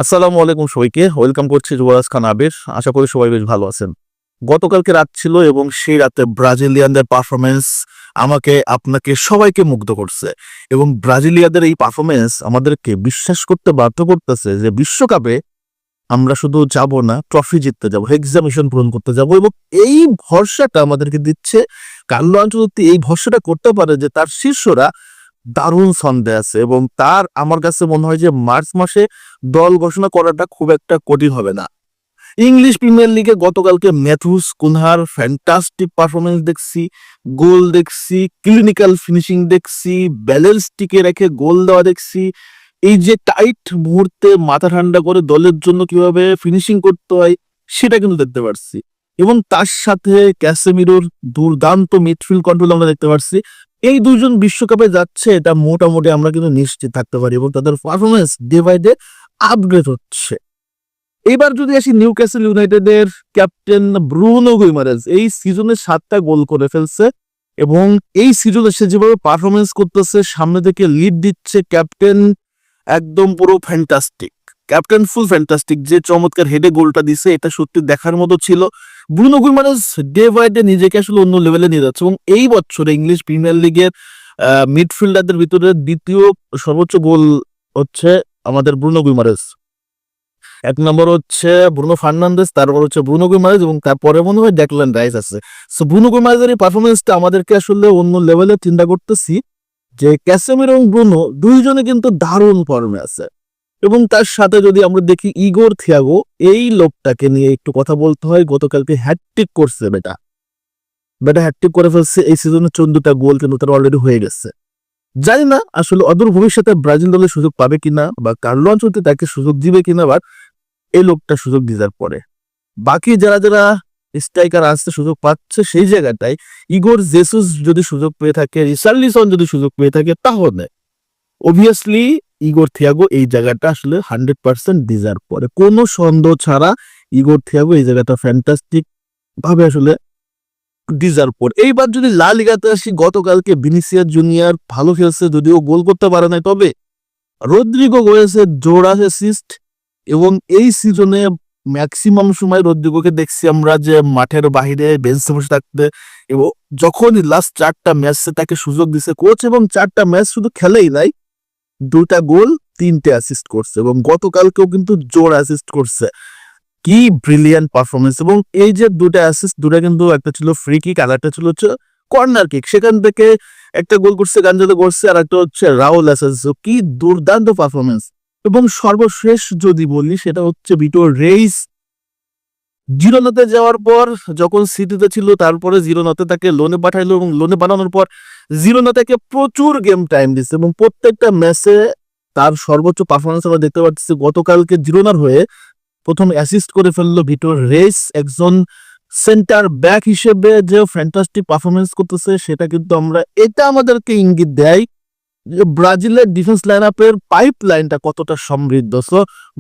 আসসালামু আলাইকুম সবাইকে, ওয়েলকাম করছি যুবরাজ খান আবির। আশা করি সবাই বেশ ভালো আছেন। গতকালকে রাত ছিল এবং সেই রাতে ব্রাজিলিয়ানদের পারফরমেন্স আমাকে আপনাকে সবাইকে মুগ্ধ করছে এবং ব্রাজিলিয়ানদের এই পারফরমেন্স আমাদেরকে বিশ্বাস করতে বাধ্য করতেছে যে বিশ্বকাপে আমরা শুধু যাব না, ট্রফি জিততে যাব, এক্সামিশন পূরণ করতে যাব। এবং এই ভরসাটা আমাদেরকে দিচ্ছে কার্লো আনচেলত্তি। এই ভরসাটা করতে পারে যে তার শিষ্যরা দারুণ ছন্দে আছে এবং তার আমার কাছে মনে হয় যে মার্চ মাসে দল ঘোষণা করাটা খুব একটা কঠিন হবে না। ইংলিশ প্রিমিয়ার লিগে গতকালকে ম্যাথুস কুনহার ফ্যান্টাস্টিক পারফরমেন্স দেখছি, গোল দেখছি, ক্লিনিক্যাল ফিনিশিং দেখছি, ব্যালেন্স টিকে রেখে গোল দেওয়া দেখছি। এই যে টাইট মুহূর্তে মাথা ঠান্ডা করে দলের জন্য কিভাবে ফিনিশিং করতে হয় সেটা কিন্তু দেখতে পারছি। এবং তার সাথে ক্যাসেমিরোর দুর্দান্ত মিডফিল্ড কন্ট্রোল আমরা দেখতে পারছি। এই দুজন বিশ্বকাপে যাচ্ছে এটা মোটামুটি আমরা কিন্তু নিশ্চিত থাকতে পারি এবং তাদের performance day by day upgrade হচ্ছে। এবার যদি আসি নিউক্যাসল ইউনাইটেডের ক্যাপ্টেন ব্রুনো গুইমারেজ, এই সিজনে 7টা গোল করে ফেলছে এবং এই সিজনে সে যেভাবে পারফরমেন্স করতেছে, সামনে থেকে লিড দিচ্ছে, ক্যাপ্টেন একদম পুরো ফ্যান্টাস্টিক, ক্যাপ্টেন ফুল ফ্যান্টাস্টিক। যে চমৎকার হেডে গোলটা দিছে এটা সত্যি দেখার মতো ছিল। Bruno Guimaraes day by day নিজেকে আসলে অন্য লেভেলে নিয়ে যাচ্ছে এবং এই বছরে ইংলিশ প্রিমিয়ার লিগের মিডফিল্ডারদের ভিতরে দ্বিতীয় সর্বোচ্চ গোল হচ্ছে আমাদের ব্রুনো গুইমারেজ। 1 নম্বর হচ্ছে ব্রুনো ফার্নান্দেজ, তারপর হচ্ছে ব্রুনো গুইমারেজ এবং তারপরে মনে হয় ডেকল্যান রাইস আছে। সো ব্রুনো গুইমারেজের এই পারফরমেন্সটা আমাদেরকে আসলে অন্য লেভেলে চিন্তা করতেছি যে ক্যাসেমিরো এবং ব্রুনো দুইজনে কিন্তু দারুণ ফর্মে আছে। এবং তার সাথে যদি আমরা দেখি ইগোর থিয়াগো, এই লোকটাকে নিয়ে একটু কথা বলতে হয়। গতকালকে হ্যাটট্রিক করছে বেটা হ্যাটট্রিক করে ফেলছে। এই সিজনে 14টা গোল কিন্তু তার অলরেডি হয়ে গেছে। জানি না আসলে অদূর ভবিষ্যতে ব্রাজিল দলে সুযোগ পাবে কিনা বা কার্লো আনচেলত্তি তাকে সুযোগ দিবে কিনা, বা এই লোকটা সুযোগ দিবার পরে বাকি যারা যারা স্ট্রাইকার আসতে সুযোগ পাচ্ছে সেই জায়গাটায় ইগোর জেসুস যদি সুযোগ পেয়ে থাকে, রিচার্লিসন যদি সুযোগ পেয়ে থাকে, তাহলে অবভিয়াসলি ইগোর থিয়াগো এই জায়গাটা আসলে 100% ডিজার্ভ করে, কোনো সন্দেহ ছাড়া। ইগোর থিয়াগো এই জায়গাটা ফ্যান্টাস্টিক ভাবে আসলে ডিজার্ভ করে। এইবার যদি লা লিগাতে আসি, গতকালকে ভিনিসিয়াস জুনিয়র ভালো খেলছে, যদিও গোল করতে পারে না, তবে রদ্রিগো করেছে জোড়া অ্যাসিস্ট। এবং এই সিজনে ম্যাক্সিমাম সময় রদ্রিগোকে দেখছি আমরা যে মাঠের বাইরে বেঞ্চে বসে থাকতে, এবং যখন লাস্ট 4টা ম্যাচে তাকে সুযোগ দিছে কোচ, এবং 4টা ম্যাচ শুধু খেলেই নাই, 2টা গোল 3টে অ্যাসিস্ট করছে এবং গতকালকেও কিন্তু জোর অ্যাসিস্ট করছে। কি ব্রিলিয়ান্ট পারফরমেন্স! এবং এই যে 2টা অ্যাসিস্ট, 2টা কিন্তু একটা ছিল ফ্রি কিক আর একটা ছিল হচ্ছে কর্নার কিক, সেখান থেকে একটা গোল করছে গাঞ্জাতে করছে আর একটা হচ্ছে রাউল অ্যাসেন্সিও। কি দুর্দান্ত পারফরমেন্স! এবং সর্বশেষ যদি বলি সেটা হচ্ছে ভিটোর রেইস। জিরোনাতে যাওয়ার পর যখন সিটিতে ছিল, তারপরে জিরোনাতে তাকে লোনে পাঠাইলো এবং লোনে পাঠানোর পর জিরোনা তাকে প্রচুর গেম টাইম দিচ্ছে এবং প্রত্যেকটা ম্যাচে তার সর্বোচ্চ পারফরমেন্স আমরা দেখতে পাচ্ছি। গতকালকে জিরোনার হয়ে প্রথম অ্যাসিস্ট করে ফেললো ভিটোর রেইস। একজন সেন্টার ব্যাক হিসেবে যে ফ্যান্টাস্টিক পারফরমেন্স করতেছে, সেটা কিন্তু এটা আমাদেরকে ইঙ্গিত দেয় যে ব্রাজিলের ডিফেন্স লাইন আপের পাইপ লাইনটা কতটা সমৃদ্ধ। সো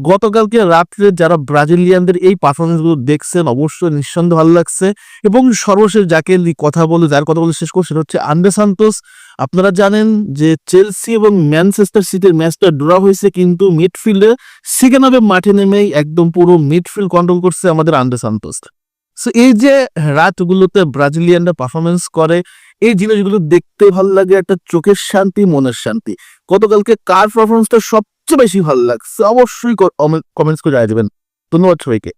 গতকালকে রাত্রে যারা ব্রাজিলিয়ানদের এই পারফরমেন্স গুলো দেখছেন, অবশ্যই নিঃসন্দেহে ভালো লাগছে। এবং সর্বশেষ যার কথা বলে শেষ করছে সেটা হচ্ছে আন্দ্রে সান্তোস। আপনারা জানেন যে চেলসি এবং ম্যানচেস্টার সিটির ম্যাচটা ড্র হয়েছে, কিন্তু মিডফিল্ডে সেকেন্ড হাফে মাঠে নেমেই একদম পুরো মিডফিল্ড কন্ট্রোল করছে আমাদের আন্দ্রে সান্তোস। সো এই যে রাতগুলোতে ব্রাজিলিয়ানরা পারফরমেন্স করে, এই জিনিসগুলো দেখতে ভালো লাগে, একটা চোখের শান্তি, মনের শান্তি। গতকালকে কার পারফরমেন্সটা সবচেয়ে বেশি ভালো লাগছে অবশ্যই কমেন্টস করে জানিয়ে দেবেন। ধন্যবাদ সবাইকে।